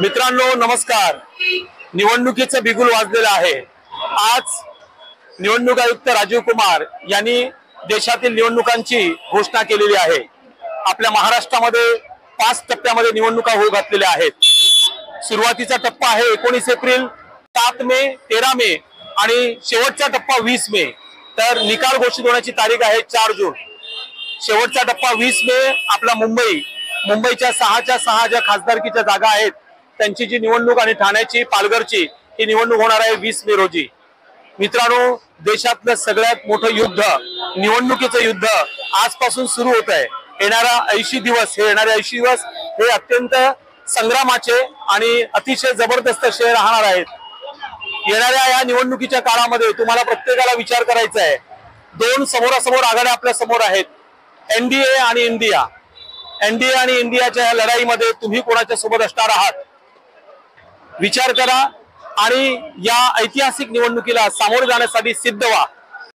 मित्रांनो नमस्कार। निवडणुकीचं बिगुल वाजलेलं आहे। आज निवडणूक आयुक्त राजीव कुमार यांनी देशातील निवडणुकांची घोषणा केलेली आहे। आपल्या महाराष्ट्रामध्ये 5 टप्प्यामध्ये निवडणुका होऊ घातलेल्या आहेत। सुरुवातीचा टप्पा आहे 19 एप्रिल, 7 मे, 13 मे आणि शेवटचा टप्पा 20 मे। तर निकाल घोषित होण्याची तारीख आहे 4 जून। शेवटचा टप्पा 20 मे आपला मुंबईच्या 6च्या 6 ज्या खासदारकीच्या जागा आहेत त्यांची जी निवडणूक आणि ठाण्याची पालघरची ही निवडणूक होणार आहे 20 मे रोजी। मित्रांनो देशातलं सगळ्यात मोठं युद्ध निवडणुकीचं युद्ध आजपासून सुरू होत आहे। येणारे 80 दिवस हे अत्यंत संग्रामाचे आणि अतिशय जबरदस्त असे राहणार आहेत। येणाऱ्या या निवडणुकीच्या काळामध्ये तुम्हाला प्रत्येकाला विचार करायचा आहे। 2 समोरासमोर आघाड्या आपल्या समोर आहेत, एनडीए आणि इंडिया। एनडीए आणि इंडियाच्या या लढाईमध्ये तुम्ही कोणाच्या सोबत असणार आहात विचार करा आणि या ऐतिहासिक निवडणुकीला सामोरे जाण्यासाठी सिद्ध व्हा।